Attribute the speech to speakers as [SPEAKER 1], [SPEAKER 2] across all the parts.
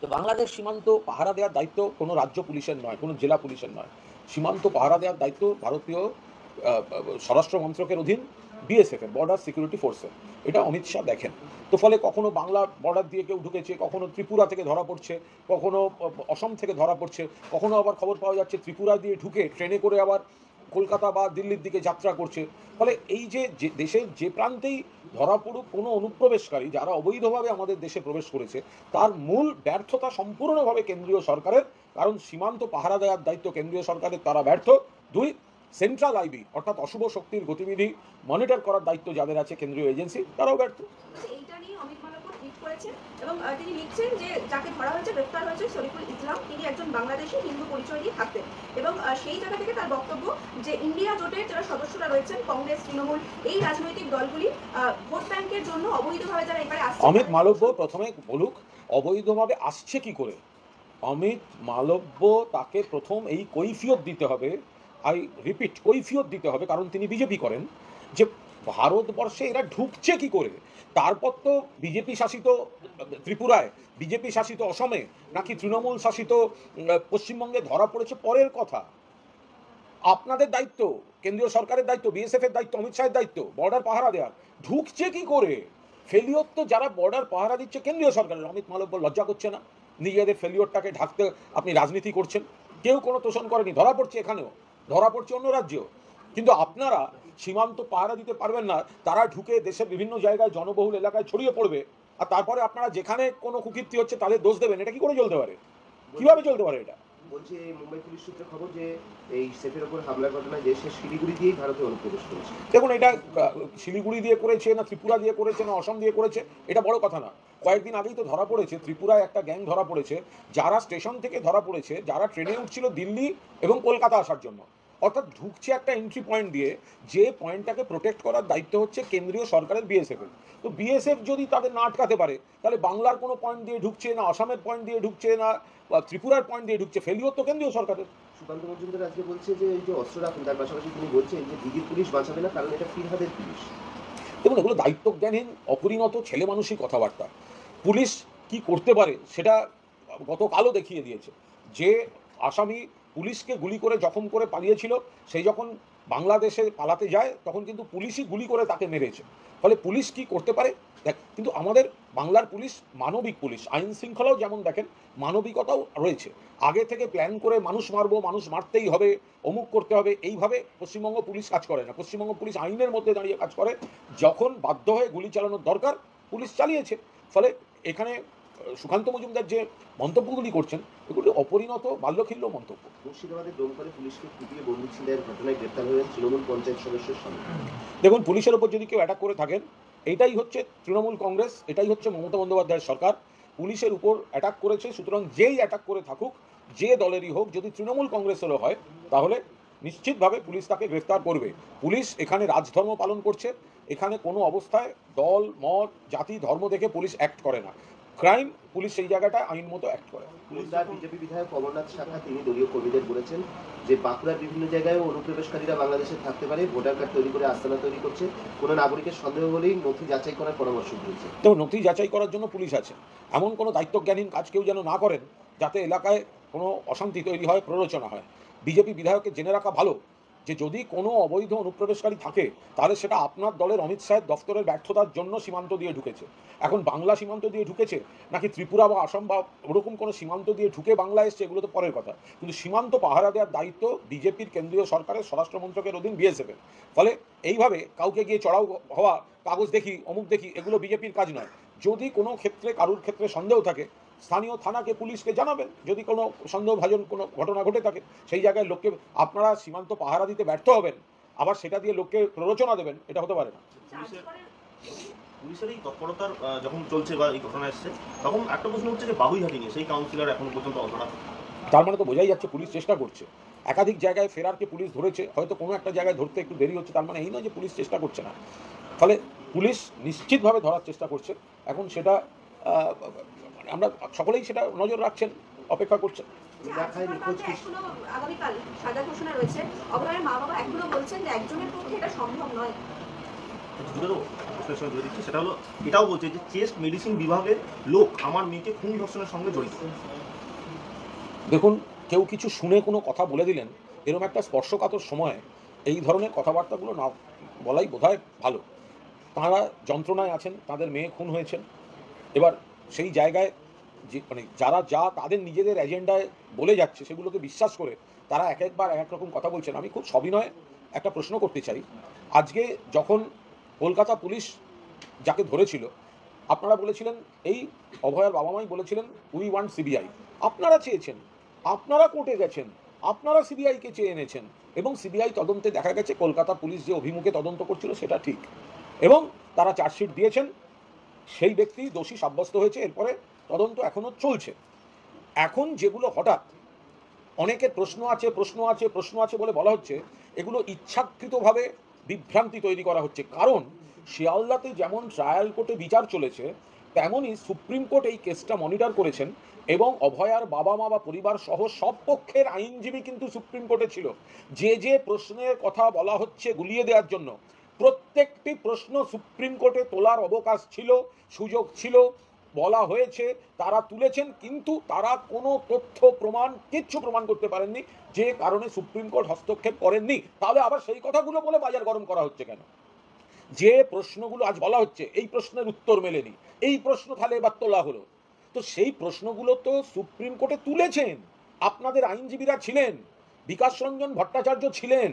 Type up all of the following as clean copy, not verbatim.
[SPEAKER 1] তো বাংলাদেশ সীমান্ত পাহারা দেওয়ার দায়িত্ব কোনো রাজ্য পুলিশের নয়, কোনো জেলা পুলিশের নয়। সীমান্ত পাহারা দেওয়ার দায়িত্ব ভারতীয় স্বরাষ্ট্র মন্ত্রকের অধীন বিএসএফ এর, বর্ডার সিকিউরিটি ফোর্সের। এটা অমিত শাহ দেখেন। তো ফলে কখনো বাংলা বর্ডার দিয়ে কেউ ঢুকেছে, কখনো ত্রিপুরা থেকে ধরা পড়ছে, কখনো অসম থেকে ধরা পড়ছে, কখনো আবার খবর পাওয়া যাচ্ছে ত্রিপুরা দিয়ে ঢুকে ট্রেনে করে আবার কলকাতা বা দিল্লির দিকে যাত্রা করছে। ফলে এই যে দেশের যে প্রান্তেই ধরা পড়ুক কোনো অনুপ্রবেশকারী যারা অবৈধভাবে আমাদের দেশে প্রবেশ করেছে, তার মূল ব্যর্থতা সম্পূর্ণভাবে কেন্দ্রীয় সরকারের। কারণ সীমান্ত পাহারা দেওয়ার দায়িত্ব কেন্দ্রীয় সরকারের, তারা ব্যর্থ। দুই, সেন্ট্রাল আইবি অর্থাৎ অশুভ শক্তির গতিবিধি মনিটর করার দায়িত্ব যাদের আছে কেন্দ্রীয় এজেন্সি, তারাও ব্যর্থ।
[SPEAKER 2] এইটা নিয়ে অমিত মালব্য টুইট করেছেন এবং তিনি লিখছেন যে যাকে ধরা হয়েছে, গ্রেফতার হয়েছে শরীফুল ইসলাম, তিনি একজন বাংলাদেশি হিন্দু পরিচয় দিয়ে থাকতেন এবং সেই জায়গা থেকে তার বক্তব্য যে ইন্ডিয়া জোটের যারা সদস্যরা রয়েছেন, কংগ্রেস, তৃণমূল, এই রাজনৈতিক দলগুলি ভোট ব্যাংকের জন্য অবৈধভাবে যারা এবারে আসছে।
[SPEAKER 1] অমিত মালব্য প্রথমে বলুক অবৈধভাবে আসছে কি করে। অমিত মালব্য তাকে প্রথম এই কৈফিয়ত দিতে হবে, আই রিপিট কৈফিয়ত দিতে হবে, কারণ তিনি বিজেপি করেন, যে ভারতবর্ষে এরা ঢুকছে কি করে। তারপর তো বিজেপি শাসিত ত্রিপুরায়, বিজেপি শাসিত অসমে, নাকি তৃণমূল শাসিত পশ্চিমবঙ্গে ধরা পড়েছে পরের কথা। আপনাদের দায়িত্ব, কেন্দ্রীয় সরকারের দায়িত্ব, বিএসএফ এর দায়িত্ব, অমিত শাহের দায়িত্ব বর্ডার পাহারা দেওয়ার। ঢুকছে কি করে? ফেলিওর তো যারা বর্ডার পাহারা দিচ্ছে কেন্দ্রীয় সরকারের। অমিত মালব্য লজ্জা করছে না? নিজেদের ফেলিওরটাকে ঢাকতে আপনি রাজনীতি করছেন। কেউ কোনো তোষণ করেনি, ধরা পড়ছে এখানেও, ধরা পড়ছে অন্য রাজ্যেও। কিন্তু আপনারা সীমান্ত পাহারা দিতে পারবেন না, তারা ঢুকে দেশের বিভিন্ন জায়গায় জনবহুল এলাকায় ছড়িয়ে পড়বে, আর তারপরে আপনারা যেখানে কোনো কুকীর্তি হচ্ছে তাদের দোষ দেবেন। এটা কি করে চলতে পারে? কিভাবে চলতে পারে এটা?
[SPEAKER 3] বলছে মুম্বাই পুলিশ সূত্রে খবর যে এই সেফের ওপর হামলার ঘটনায় যে সে শিলিগুড়ি দিয়েই ভারতে অনুপ্রবেশ করেছে।
[SPEAKER 1] দেখুন, এটা শিলিগুড়ি দিয়ে করেছে না ত্রিপুরা দিয়ে করেছে না অসম দিয়ে করেছে, এটা বড় কথা না। কয়েকদিন আগেই তো ধরা পড়েছে, ত্রিপুরায় একটা গ্যাং ধরা পড়েছে, যারা স্টেশন থেকে ধরা পড়েছে, যারা ট্রেনে উঠছিল দিল্লি এবং কলকাতা আসার জন্য। অর্থাৎ ঢুকছে একটা এন্ট্রি পয়েন্ট দিয়ে, যে পয়েন্টটাকে প্রোটেক্ট করার দায়িত্ব হচ্ছে কেন্দ্রীয় সরকারের, বিএসএফ এর। তো বিএসএফ যদি তাদের না আটকাতে পারে, তাহলে বাংলার কোনো পয়েন্ট দিয়ে ঢুকছে না, আসামের পয়েন্ট দিয়ে ঢুকছে না, ত্রিপুরার পয়েন্ট দিয়ে ঢুকছে, ফেলিওর তো কেন্দ্রীয় সরকারের।
[SPEAKER 3] সুকান্ত মজুমদার আজকে বলছে যে এই যে অস্ত্র রাখুন, তার পাশাপাশি তিনি বলছেন যে দিদির পুলিশ বাঁচাবে না, কারণ এটা ফিরহাদের পুলিশ।
[SPEAKER 1] দেখুন, এগুলো দায়িত্বজ্ঞানহীন, অপরিণত ছেলে মানুষই কথাবার্তা। পুলিশ কি করতে পারে সেটা গতকালও দেখিয়ে দিয়েছে। যে আসামি পুলিশকে গুলি করে জখম করে পালিয়েছিল, সেই যখন বাংলাদেশে পালাতে যায় তখন কিন্তু পুলিশই গুলি করে তাকে মেরেছে। ফলে পুলিশ কি করতে পারে দেখ, কিন্তু আমাদের বাংলার পুলিশ মানবিক পুলিশ, আইন শৃঙ্খলাও যেমন দেখেন মানবিকতাও রয়েছে। আগে থেকে প্ল্যান করে মানুষ মারবো, মানুষ মারতেই হবে, অমুক করতে হবে, এইভাবে পশ্চিমবঙ্গ পুলিশ কাজ করে না। পশ্চিমবঙ্গ পুলিশ আইনের মধ্যে দাঁড়িয়ে কাজ করে। যখন বাধ্য হয়ে গুলি চালানোর দরকার, পুলিশ চালিয়েছে। ফলে এখানে সুকান্ত মজুমদার যে মন্তব্যগুলি করছেন, এগুলি অপরিণত বাল্যখিল্য মন্তব্য।
[SPEAKER 3] মুর্শিদাবাদের দমকলে পুলিশকে কুপিয়ে বন্দুক ছিনতাইয়ের ঘটনায় গ্রেপ্তার হলেন তৃণমূল পঞ্চায়েত সদস্যের সঙ্গে।
[SPEAKER 1] দেখুন, পুলিশের ওপর যদি কেউ অ্যাটাক করে থাকেন, এটাই হচ্ছে তৃণমূল কংগ্রেস, এটাই হচ্ছে মমতা বন্দ্যোপাধ্যায়ের সরকার। পুলিশের উপর অ্যাটাক করেছে, সুতরাং যেই অ্যাটাক করে থাকুক, যে দলেরই হোক, যদি তৃণমূল কংগ্রেসেরও হয়, তাহলে নিশ্চিতভাবে পুলিশ তাকে গ্রেফতার করবে। পুলিশ এখানে রাজধর্ম পালন করছে। এখানে কোনো অবস্থায় দল, মত, জাতি, ধর্ম দেখে পুলিশ অ্যাক্ট করে না। ক্রাইম, পুলিশ সেই জায়গাটা আইন মতো অ্যাক্ট করে।
[SPEAKER 3] মুর্দার বিজেপি বিধায়ক অমরনাথ শাখা তিনি দলীয় কর্মীদের বলেছেন যে বাঁকুড়ার বিভিন্ন জায়গায় অনুপ্রবেশকারীরা বাংলাদেশে থাকতে পারে, ভোটার কার্ড তৈরি করে আস্তানা তৈরি করছে, কোনো নাগরিকের সন্দেহ হলেই নথি যাচাই করার পরামর্শ দিয়েছে।
[SPEAKER 1] তো নথি যাচাই করার জন্য পুলিশ আছে। এমন কোনো দায়িত্বজ্ঞানহীন কাজ কেউ যেন না করেন, যাতে এলাকায় কোনো অশান্তি তৈরি হয়, প্ররোচনা হয়। বিজেপি বিধায়ককে জেনে রাখা ভালো যে যদি কোনো অবৈধ অনুপ্রবেশকারী থাকে, তাহলে সেটা আপনার দলের অমিত শাহের দফতরের ব্যর্থতার জন্য সীমান্ত দিয়ে ঢুকেছে। এখন বাংলা সীমান্ত দিয়ে ঢুকেছে নাকি ত্রিপুরা বা আসাম বা ওরকম কোনো সীমান্ত দিয়ে ঢুকে বাংলা এসছে, এগুলো তো পরের কথা। কিন্তু সীমান্ত পাহারা দেওয়ার দায়িত্ব বিজেপির কেন্দ্রীয় সরকারের স্বরাষ্ট্র মন্ত্রকের অধীন বিএসএফ এর। ফলে এইভাবে কাউকে গিয়ে চড়াও হওয়া, কাগজ দেখি, অমুক দেখি, এগুলো বিজেপির কাজ নয়। যদি কোনো ক্ষেত্রে কারুর ক্ষেত্রে সন্দেহ থাকে, স্থানীয় থানাকে, পুলিশকে জানাবেন। যদি কোনো সন্দেহভাজন কোনো ঘটনা ঘটে থাকে, সেই জায়গায় লোককে, আপনারা সীমান্ত পাহারা দিতে ব্যর্থ হবেন, আবার সেটা দিয়ে লোককে প্ররোচনা দেবেন, এটা হতে পারে না।
[SPEAKER 4] পুলিশের এই তৎপরতার যখন চলছে বা এই ঘটনা এসছে, তখন একটা প্রশ্ন হচ্ছে যে বাবুইহাটি নিয়ে সেই কাউন্সিলর এখনো পর্যন্ত অধরা।
[SPEAKER 1] তার মানে তো বোঝাই যাচ্ছে পুলিশ চেষ্টা করছে। একাধিক জায়গায় ফেরারকে পুলিশ ধরেছে, হয়তো কোনো একটা জায়গায় ধরতে একটু দেরি হচ্ছে, তার মানে এই নয় যে পুলিশ চেষ্টা করছে না। ফলে পুলিশ নিশ্চিতভাবে ধরার চেষ্টা করছে। এখন সেটা আমরা সকলেই সেটা নজর রাখছেন, অপেক্ষা করছেন।
[SPEAKER 2] আগামীকাল সাজা ঘোষণা রয়েছে, অভয়ের মা বাবা এখনো বলছেন যে একজনের পক্ষে এটা সম্ভব নয়।
[SPEAKER 4] জুড়ে দেবো, প্রশ্নের সঙ্গে জুড়ে দিচ্ছি। সেটা হলো, এটাও বলছে যে চেস্ট মেডিসিন বিভাগের লোক আমার মেয়েকে খুন ধর্ষণের সঙ্গে জড়িত।
[SPEAKER 1] দেখুন, কেউ কিছু শুনে কোনো কথা বলে দিলেন, এরকম একটা স্পর্শকাতর সময়ে এই ধরনের কথাবার্তাগুলো না বলাই বোধহয় ভালো। তাঁরা যন্ত্রণায় আছেন, তাদের মেয়ে খুন হয়েছেন। এবার সেই জায়গায় যে মানে যারা যা তাদের নিজেদের এজেন্ডায় বলে যাচ্ছে সেগুলোকে বিশ্বাস করে তারা এক একবার এক এক রকম কথা বলছেন। আমি খুব সবিনয়ে একটা প্রশ্ন করতে চাই। আজকে যখন কলকাতা পুলিশ যাকে ধরেছিল, আপনারা বলেছিলেন, এই অভয়ার বাবা মাই বলেছিলেন উই ওয়ান্ট সিবিআই। আপনারা চেয়েছেন, আপনারা কোর্টে গেছেন, আপনারা সিবিআইকে চেয়ে এনেছেন, এবং সিবিআই তদন্তে দেখা গেছে কলকাতা পুলিশ যে অভিমুখে তদন্ত করছিল সেটা ঠিক, এবং তারা চার্জশিট দিয়েছেন, সেই ব্যক্তি দোষী সাব্যস্ত হয়েছে। এরপরে তদন্ত এখনো চলছে। এখন যেগুলো হঠাৎ অনেকের প্রশ্ন আছে প্রশ্ন আছে প্রশ্ন আছে বলে বলা হচ্ছে, এগুলো ইচ্ছাকৃতভাবে বিভ্রান্তি তৈরি করা হচ্ছে। কারণ শিয়ালদাতে যেমন ট্রায়াল কোর্টে বিচার চলেছে, তেমনই সুপ্রিম কোর্ট এই কেসটা মনিটর করেছেন, এবং অভয়ার বাবা মা বা পরিবার সহ সব পক্ষের আইনজীবী কিন্তু সুপ্রিম কোর্টে ছিল। যে যে প্রশ্নের কথা বলা হচ্ছে গুলিয়ে দেওয়ার জন্য, প্রত্যেকটি প্রশ্ন সুপ্রিম কোর্টে তোলার অবকাশ ছিল, সুযোগ ছিল, বলা হয়েছে, তারা তুলেছেন, কিন্তু তারা কোনো তথ্য প্রমাণ কিচ্ছু প্রমাণ করতে পারেননি, যে কারণে সুপ্রিম কোর্ট হস্তক্ষেপ করেননি। তাহলে আবার সেই কথাগুলো বলে বাজার গরম করা হচ্ছে কেন? যে প্রশ্নগুলো আজ বলা হচ্ছে এই প্রশ্নের উত্তর মেলেনি, এই প্রশ্ন তাহলে এবার তোলা হলো, তো সেই প্রশ্নগুলো তো সুপ্রিম কোর্টে তুলেছেন, আপনাদের আইনজীবীরা ছিলেন, বিকাশ রঞ্জন ভট্টাচার্য ছিলেন,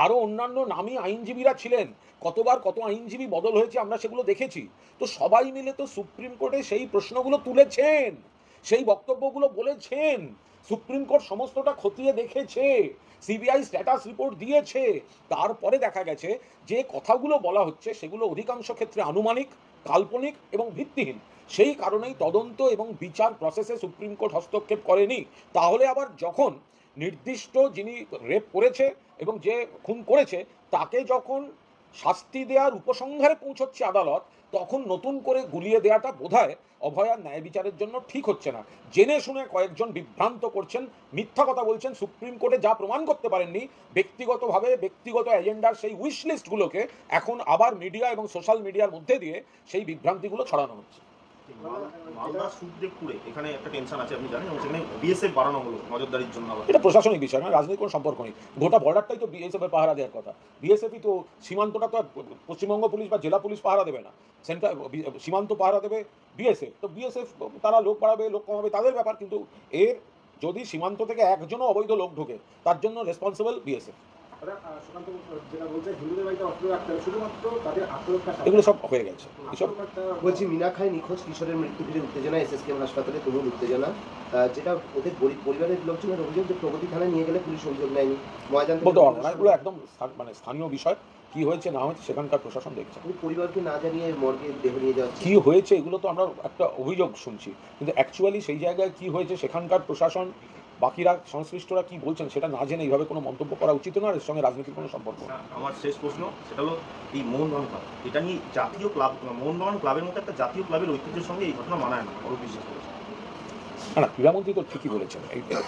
[SPEAKER 1] আরো অন্যান্য নামী আইনজীবীরা ছিলেন। কতবার কত আইনজীবী বদল হয়েছে আমরা সেগুলো দেখেছি। তো সবাই মিলে তো সুপ্রিম কোর্টে সেই প্রশ্নগুলো তুলেছেন, সেই বক্তব্যগুলো বলেছেন, সুপ্রিম কোর্ট সমস্তটা খতিয়ে দেখেছে, সিবিআই স্ট্যাটাস রিপোর্ট দিয়েছে। তারপরে দেখা গেছে যে কথাগুলো বলা হচ্ছে সেগুলো অধিকাংশ ক্ষেত্রে আনুমানিক, কাল্পনিক এবং ভিত্তিহীন। সেই কারণেই তদন্ত এবং বিচার প্রসেসে সুপ্রিম কোর্ট হস্তক্ষেপ করেনি। তাহলে আবার যখন নির্দিষ্ট যিনি রেপ করেছে এবং যে খুন করেছে তাকে যখন শাস্তি দেওয়ার উপসংহারে পৌঁছচ্ছে আদালত, তখন নতুন করে গুলিয়ে দেওয়াটা বোধহয় অভয়ার ন্যায় বিচারের জন্য ঠিক হচ্ছে না। জেনে শুনে কয়েকজন বিভ্রান্ত করছেন, মিথ্যা কথা বলছেন, সুপ্রিম কোর্টে যা প্রমাণ করতে পারেননি, ব্যক্তিগতভাবে ব্যক্তিগত এজেন্ডার সেই উইশ লিস্টগুলোকে এখন আবার মিডিয়া এবং সোশ্যাল মিডিয়ার মধ্যে দিয়ে সেই বিভ্রান্তিগুলো ছড়ানো হচ্ছে।
[SPEAKER 4] মালদা সুখদেবপুরে এখানে একটা টেনশন আছে, আপনি জানেন, এবং সেখানে বিএসএফ বাড়ানো হলো নজরদারির জন্য। আবার
[SPEAKER 1] এটা প্রশাসনিক বিষয় না, রাজনীতির কোনো সম্পর্ক নেই। গোটা বর্ডারটাই তো বিএসএফ এর পাহারা দেওয়ার কথা। বিএসএফই তো সীমান্তটা তো আর পশ্চিমবঙ্গ পুলিশ বা জেলা পুলিশ পাহারা দেবে না, সেন্টার সীমান্ত পাহারা দেবে বিএসএফ। তো বিএসএফ তারা লোক বাড়াবে, লোক কমাবে, তাদের ব্যাপার। কিন্তু এর যদি সীমান্ত থেকে একজনও অবৈধ লোক ঢোকে, তার জন্য রেসপন্সিবল বিএসএফ। এগুলো সব হয়ে গেছে। এসব
[SPEAKER 3] বলছি, মিনাখায় নিখোঁজ কিশোরের মৃত্যু ঘিরে উত্তেজনা এসএসকেএম হাসপাতালে, তুমুল উত্তেজনা, যেটা ওদের পরিবারের লোকজনের অভিযোগ যে প্রগতি থানায় নিয়ে গেলে পুলিশ অভিযোগ নেয়নি। ময়দান
[SPEAKER 1] বলতে পারবো না, এগুলো একদম মানে স্থানীয় বিষয়। কি হয়েছে না হয়েছে সেখানকার প্রশাসন দেখছে।
[SPEAKER 3] পরিবারকে না জানিয়ে মর্গে দেহ নিয়ে যাচ্ছে।
[SPEAKER 1] কি হয়েছে এগুলো তো আমরা একটা অভিযোগ শুনছি, কিন্তু অ্যাকচুয়ালি সেই জায়গায় কি হয়েছে সেখানকার প্রশাসন, বাকিরা সংশ্লিষ্টরা কি বলছেন সেটা না জেনে এইভাবে কোনো মন্তব্য করা উচিত না। এর সঙ্গে রাজনীতির কোনো সম্পর্ক না।
[SPEAKER 4] আমার শেষ প্রশ্ন, সেটা হলো এই মোহনবাগান ক্লাব, এটা নিয়ে জাতীয় ক্লাব, মোহনবাগান ক্লাবের মতো একটা জাতীয় ক্লাবের ঐতিহ্যের সঙ্গে এই ঘটনা মানায় না, বড় বিশ্বাস করেছে।
[SPEAKER 1] না, ক্রীড়ামন্ত্রী তো ঠিকই বলেছেন,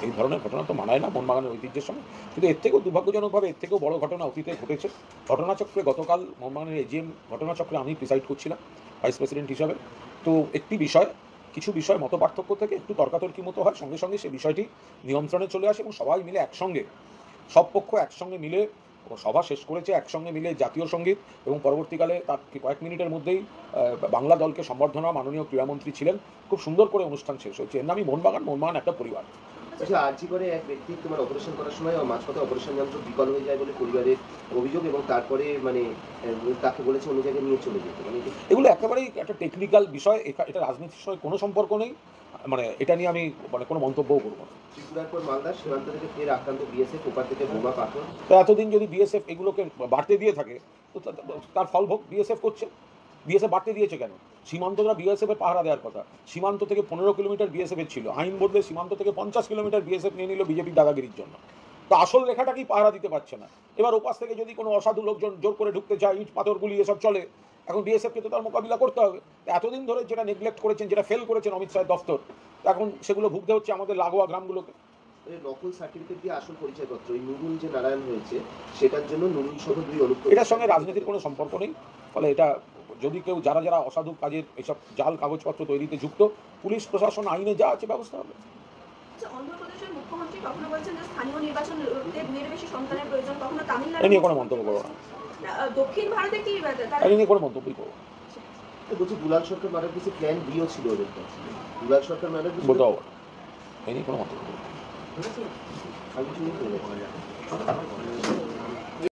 [SPEAKER 1] এই ধরনের ঘটনা তো মানায় না মোহনবাগানের ঐতিহ্যের সঙ্গে। কিন্তু এর থেকেও দুর্ভাগ্যজনকভাবে এর থেকেও বড় ঘটনা অতীতে ঘটেছে। ঘটনাচক্রে গতকাল মোহনবাগানের এজিএম ঘটনাচক্রে আমি প্রিসাইড করছিলাম ভাইস প্রেসিডেন্ট হিসাবে। তো একটি বিষয়, কিছু বিষয় মত পার্থক্য থেকে একটু তর্কাতর্কি মতো হয়, সঙ্গে সঙ্গে সেই বিষয়টি নিয়ন্ত্রণে চলে আসে এবং সবাই মিলে একসঙ্গে, সব পক্ষ একসঙ্গে মিলে সভা শেষ করেছে, একসঙ্গে মিলে জাতীয় সঙ্গীত, এবং পরবর্তীকালে তার কয়েক মিনিটের মধ্যেই বাংলা দলকে সম্বর্ধনা মাননীয় ক্রীড়ামন্ত্রী ছিলেন। খুব সুন্দর করে অনুষ্ঠান শেষ হয়েছে। এর নামই মোহনবাগান একটা পরিবার।
[SPEAKER 3] আচ্ছা, আরজি করে এক ব্যক্তি তোমার অপারেশন করার সময় মাঝপথে অপারেশন যন্ত্র বিকল হয়ে যায় বলে পরিবারের অভিযোগ, এবং তারপরে মানে তাকে বলেছে অন্য জায়গায় নিয়ে চলে যেতে। মানে
[SPEAKER 1] এগুলো একেবারেই একটা টেকনিক্যাল বিষয়, এটা রাজনীতির সঙ্গে কোনো সম্পর্ক নেই। মানে এটা নিয়ে আমি মানে কোনো মন্তব্যও করবো না।
[SPEAKER 3] ত্রিপুরার পর মালদা সীমান্ত থেকে ফের আক্রান্ত বিএসএফ, ওপার থেকে বোমা পাথর।
[SPEAKER 1] তো এতদিন যদি বিএসএফ এগুলোকে বাড়তে দিয়ে থাকে, তো তার ফল ভোগ বিএসএফ করছে। বিএসএফ বাড়তে দিয়েছে কেন? সীমান্তটা বিএসএফ এর পাহারা দেওয়ার কথা। সীমান্ত থেকে 15 কিলোমিটার বিএসএফ এর ছিল, আইন বদলে সীমান্ত থেকে 50 কিলোমিটার বিএসএফ নিয়ে নিল বিজেপির দাদাগিরির জন্য। তো আসল রেখাটাকেই পাহারা দিতে পারছে না। এবার ওপাশ থেকে যদি কোনো অসাধু লোকজন জোর করে ঢুকতে চায়, ইট পাথর গুলি এসব চলে, এখন বিএসএফকে তো তার মোকাবিলা করতে হবে। এতদিন ধরে যেটা নেগলেক্ট করেছেন, যেটা ফেল করেছেন অমিত শাহের দফতর, এখন সেগুলো ভুগতে হচ্ছে আমাদের লাগোয়া গ্রামগুলোকে।
[SPEAKER 3] নকল সার্টিফিকেট দিয়ে আসল পরিচয়পত্র, এই নুরুল যে নারায়ণ হয়েছে সেটার জন্য নুরুল সহ 2 অনুপ্রবেশ।
[SPEAKER 1] এটার সঙ্গে রাজনীতির কোনো সম্পর্ক নেই। ফলে এটা যদি কেউ যারা যারা অসাধু কাজের এসব জাল কাগজপত্র তৈরিতে যুক্ত, পুলিশ প্রশাসন আইনে যা আছে ব্যবস্থা হবে।
[SPEAKER 2] আচ্ছা, অন্ধ্রপ্রদেশের মুখ্যমন্ত্রী কখনো বলছেন যে স্থানীয় নির্বাচনে দুইয়ের বেশি সন্তানের প্রয়োজন, কখনো
[SPEAKER 1] এ
[SPEAKER 2] তামিলনাড়ু
[SPEAKER 1] নিয়ে কোনো মন্তব্য করবো না,
[SPEAKER 2] দক্ষিণ ভারতে কি তারা
[SPEAKER 1] এ নিয়ে কোনো মন্তব্যই করবো না।
[SPEAKER 3] বলছি দুলাল সরকার মারার কিছু প্ল্যান বিও ছিল ওদের কাছে, দুলাল সরকার মারার কিছু
[SPEAKER 1] বলতে হবে না, এ নিয়ে কোনো মন্তব্য করবো না।
[SPEAKER 3] আমি কিছু